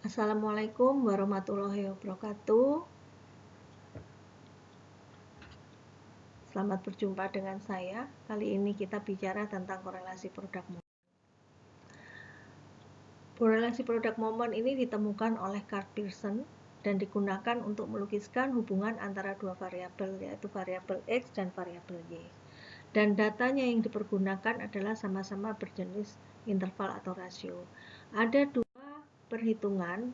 Assalamualaikum warahmatullahi wabarakatuh. Selamat berjumpa dengan saya. Kali ini kita bicara tentang korelasi produk momen. Korelasi produk momen ini ditemukan oleh Carl Pearson dan digunakan untuk melukiskan hubungan antara dua variabel, yaitu variabel X dan variabel Y. Dan datanya yang dipergunakan adalah sama-sama berjenis interval atau rasio. Ada dua perhitungan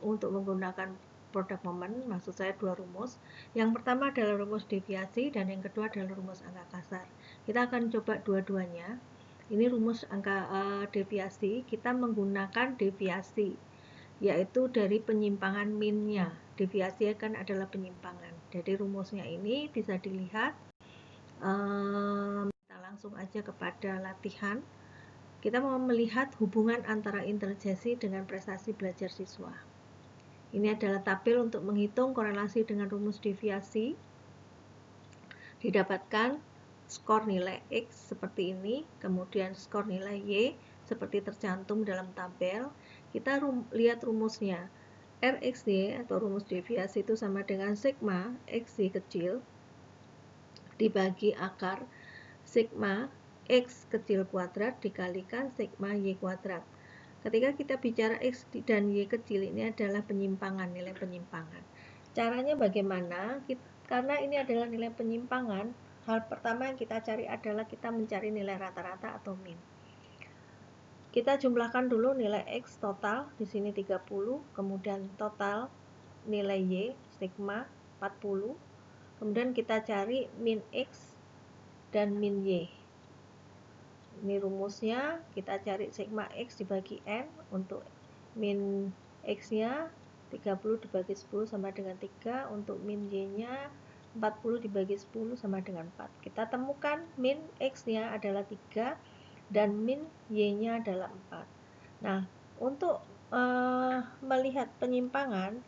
untuk menggunakan produk momen, maksud saya dua rumus. Yang pertama adalah rumus deviasi dan yang kedua adalah rumus angka kasar. Kita akan coba dua-duanya. Ini rumus angka deviasi, kita menggunakan deviasi, yaitu dari penyimpangan minnya. Deviasi kan adalah penyimpangan. Jadi rumusnya ini bisa dilihat. Kita langsung aja kepada latihan. Kita mau melihat hubungan antara intelijensi dengan prestasi belajar siswa. Ini adalah tabel untuk menghitung korelasi dengan rumus deviasi. Didapatkan skor nilai X seperti ini, kemudian skor nilai Y seperti tercantum dalam tabel. Kita lihat rumusnya. RXY atau rumus deviasi itu sama dengan sigma XY kecil dibagi akar sigma X kecil kuadrat dikalikan sigma Y kuadrat. Ketika kita bicara X dan Y kecil, ini adalah penyimpangan, nilai penyimpangan. Caranya bagaimana? Karena ini adalah nilai penyimpangan, hal pertama yang kita cari adalah kita mencari nilai rata-rata atau min. Kita jumlahkan dulu nilai X total, di sini 30, kemudian total nilai Y, sigma 40, kemudian kita cari min X dan min Y. Ini rumusnya, kita cari sigma X dibagi N, untuk min X nya 30 dibagi 10 sama dengan 3, untuk min Y nya 40 dibagi 10 sama dengan 4. Kita temukan min X nya adalah 3 dan min Y nya adalah 4. Nah, untuk melihat penyimpangan,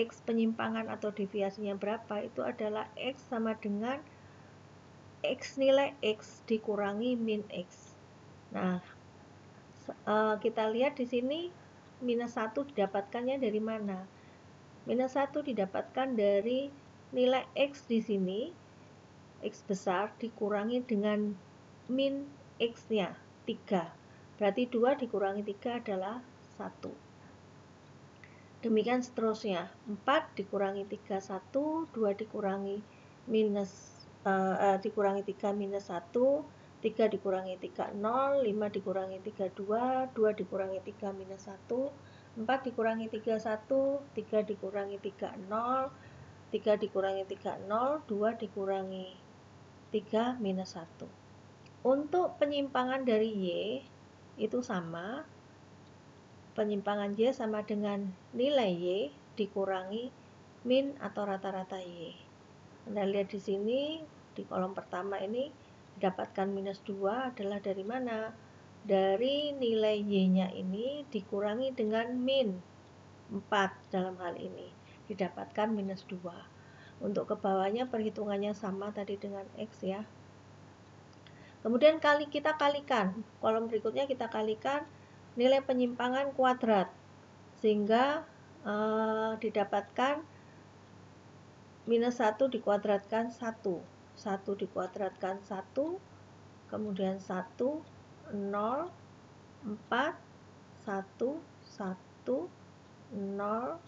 X penyimpangan atau deviasinya berapa, itu adalah X sama dengan X nilai X dikurangi min X. Nah, kita lihat di sini minus 1 didapatkannya dari mana? Minus 1 didapatkan dari nilai X di sini, X besar dikurangi dengan min X-nya 3. Berarti 2 dikurangi 3 adalah 1. Demikian seterusnya. 4 dikurangi 3 1, 2 dikurangi minus dikurangi 3 minus 1, 3 dikurangi 3 0, 5 dikurangi 3 2, 2 dikurangi 3 minus 1, 4 dikurangi 3 1, 3 dikurangi 3 0, 3 dikurangi 3 0, 2 dikurangi 3 minus 1. Untuk penyimpangan dari Y itu sama, penyimpangan Y sama dengan nilai Y dikurangi min atau rata-rata Y. Anda lihat di sini, di kolom pertama ini didapatkan minus 2 adalah dari mana? Dari nilai Y-nya ini dikurangi dengan min 4 dalam hal ini. Didapatkan minus 2. Untuk ke bawahnya perhitungannya sama tadi dengan X ya. Kemudian kita kalikan, kolom berikutnya kita kalikan nilai penyimpangan kuadrat, sehingga didapatkan minus 1 dikuadratkan 1, 1 dikuadratkan 1, kemudian 1, 0, 4, 1, 1, 0,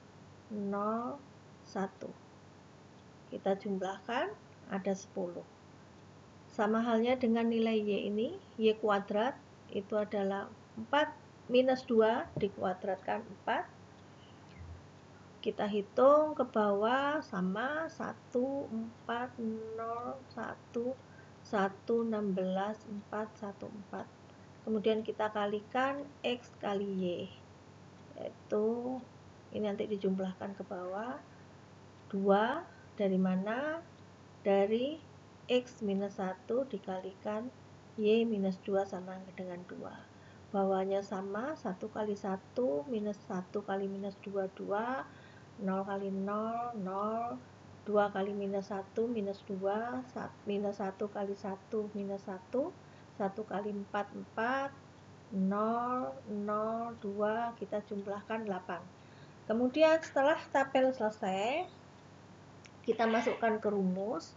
0, 1. Kita jumlahkan ada 10. Sama halnya dengan nilai Y ini, Y kuadrat itu adalah 4 minus 2 dikuadratkan 4. Kita hitung ke bawah sama 1, 4, 0, 1, 1, 16, 4, 1, 4. Kemudian kita kalikan X kali Y, yaitu ini nanti dijumlahkan ke bawah 2 dari mana? Dari X minus 1 dikalikan Y minus 2 sama dengan 2. Bawahnya sama, 1 kali 1 minus 1 kali minus 2, 2, 0 kali 0, 0, 2 kali minus 1 minus 2, minus 1 kali 1 minus 1, 1 kali 4, 4, 0, 0, 2, kita jumlahkan 8. Kemudian setelah tabel selesai, kita masukkan ke rumus.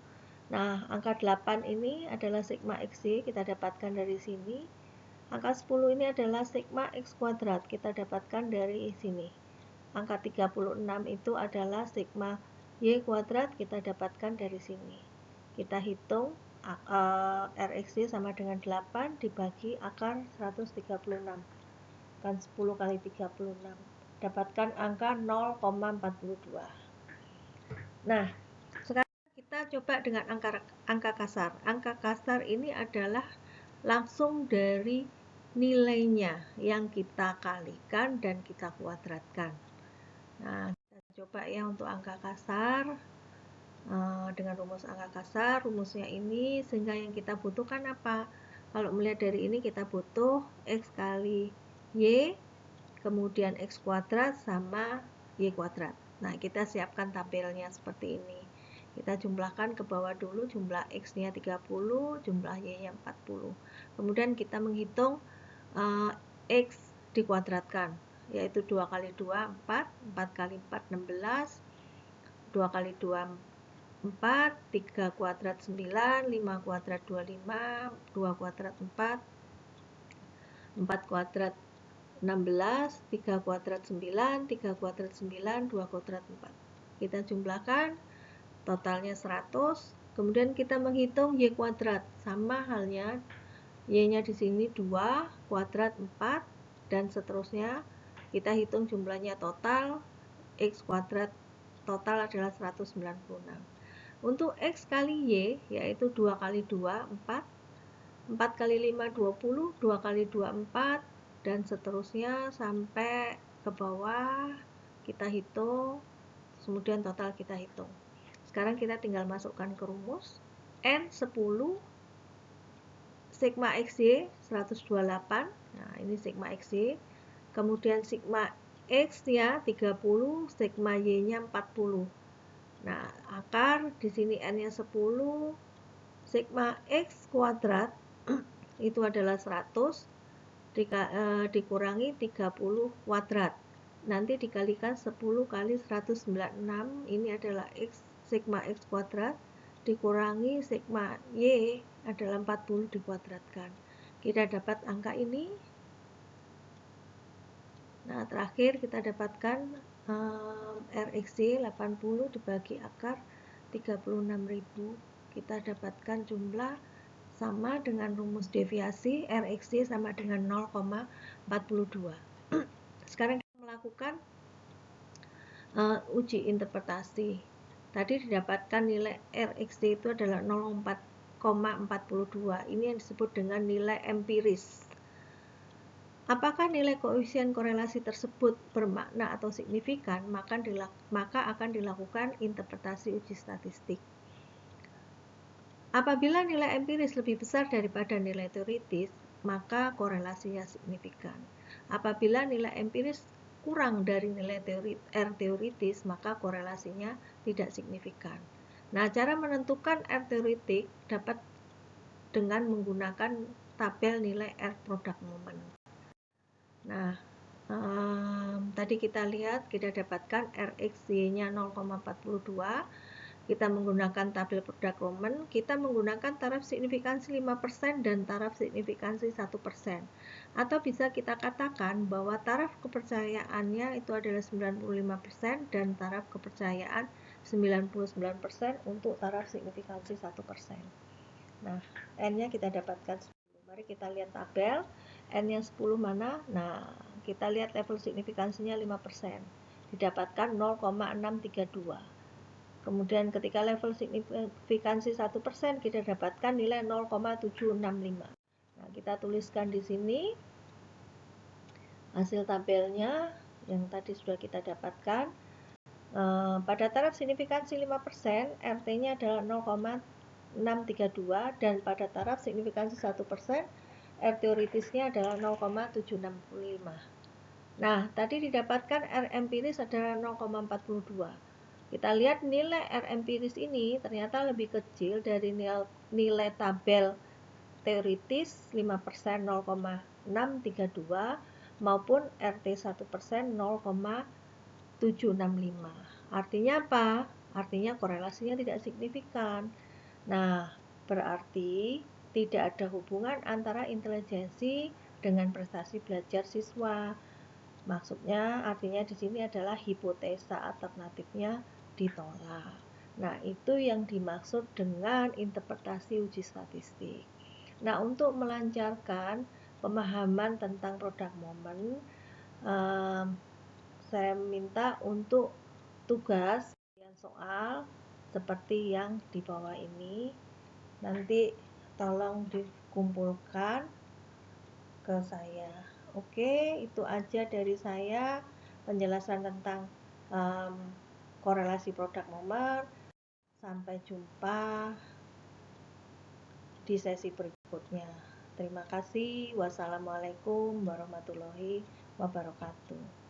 Nah, angka 8 ini adalah sigma XY, kita dapatkan dari sini. Angka 10 ini adalah sigma X kuadrat, kita dapatkan dari sini. Angka 36 itu adalah sigma Y kuadrat, kita dapatkan dari sini. Kita hitung RXY sama dengan 8 dibagi akar 136. Kan 10 kali 36. Dapatkan angka 0,42. Nah, sekarang kita coba dengan angka kasar. Angka kasar ini adalah langsung dari nilainya yang kita kalikan dan kita kuadratkan. Nah, kita coba ya untuk angka kasar. Dengan rumus angka kasar, rumusnya ini, sehingga yang kita butuhkan apa? Kalau melihat dari ini kita butuh X kali Y, kemudian X kuadrat sama Y kuadrat. Nah, kita siapkan tabelnya seperti ini. Kita jumlahkan ke bawah dulu, jumlah X-nya 30, jumlah Y-nya 40. Kemudian kita menghitung X dikuadratkan, yaitu 2 kali 2, 4, 4 kali 4, 16, 2 kali 2, 4, 3 kuadrat 9, 5 kuadrat 25, 2 kuadrat 4, 4 kuadrat 16, 3 kuadrat 9, 3 kuadrat 9, 2 kuadrat 4. Kita jumlahkan, totalnya 100. Kemudian kita menghitung Y kuadrat, sama halnya Y-nya di sini 2, kuadrat 4, dan seterusnya. Kita hitung jumlahnya total, X kuadrat total adalah 196. Untuk X kali Y, yaitu 2 kali 2, 4, 4 kali 5, 20, 2 kali 2, 4, dan seterusnya sampai ke bawah. Kita hitung, kemudian total kita hitung. Sekarang kita tinggal masukkan ke rumus. N 10, sigma XY 128, nah ini sigma XY, kemudian sigma X nya 30, sigma Y nya 40. Nah, akar di sini N-nya 10, sigma X kuadrat itu adalah 100 dikurangi 30 kuadrat. Nanti dikalikan 10 kali 196, ini adalah X, sigma X kuadrat, dikurangi sigma Y adalah 40 dikuadratkan. Kita dapat angka ini. Nah, terakhir kita dapatkan RXY 80 dibagi akar 36.000. Kita dapatkan jumlah sama dengan rumus deviasi, RXY sama dengan 0,42. Sekarang kita melakukan uji interpretasi. Tadi didapatkan nilai RXY itu adalah 0,42. Ini yang disebut dengan nilai empiris. Apakah nilai koefisien korelasi tersebut bermakna atau signifikan, maka akan dilakukan interpretasi uji statistik. Apabila nilai empiris lebih besar daripada nilai teoritis, maka korelasinya signifikan. Apabila nilai empiris kurang dari nilai teoritis, maka korelasinya tidak signifikan. Nah, cara menentukan R teoritik dapat dengan menggunakan tabel nilai R product moment. Nah, tadi kita lihat, kita dapatkan RXY-nya 0,42. Kita menggunakan tabel product moment, kita menggunakan taraf signifikansi 5% dan taraf signifikansi 1%. Atau bisa kita katakan bahwa taraf kepercayaannya itu adalah 95% dan taraf kepercayaan 99% untuk taraf signifikansi 1%. Nah, N-nya kita dapatkan 10. Mari kita lihat tabel. N-nya 10 mana? Nah, kita lihat level signifikansinya 5%. Didapatkan 0,632. Kemudian ketika level signifikansi 1%, kita dapatkan nilai 0,765. Nah, kita tuliskan di sini hasil tabelnya yang tadi sudah kita dapatkan. Pada taraf signifikansi 5%, RT-nya adalah 0,632, dan pada taraf signifikansi 1%, R teoritisnya adalah 0,765. Nah, tadi didapatkan R empiris adalah 0,42. Kita lihat nilai R empiris ini ternyata lebih kecil dari nilai tabel teoritis 5% 0,632 maupun RT 1% 0,765. 765. Artinya apa? Artinya korelasinya tidak signifikan. Nah, berarti tidak ada hubungan antara intelijensi dengan prestasi belajar siswa. Maksudnya, artinya di sini adalah hipotesa alternatifnya ditolak. Nah, itu yang dimaksud dengan interpretasi uji statistik. Nah, untuk melancarkan pemahaman tentang produk momen, saya minta untuk tugas soal seperti yang di bawah ini. Nanti tolong dikumpulkan ke saya. Oke, itu aja dari saya penjelasan tentang korelasi produk momen. Sampai jumpa di sesi berikutnya. Terima kasih. Wassalamualaikum warahmatullahi wabarakatuh.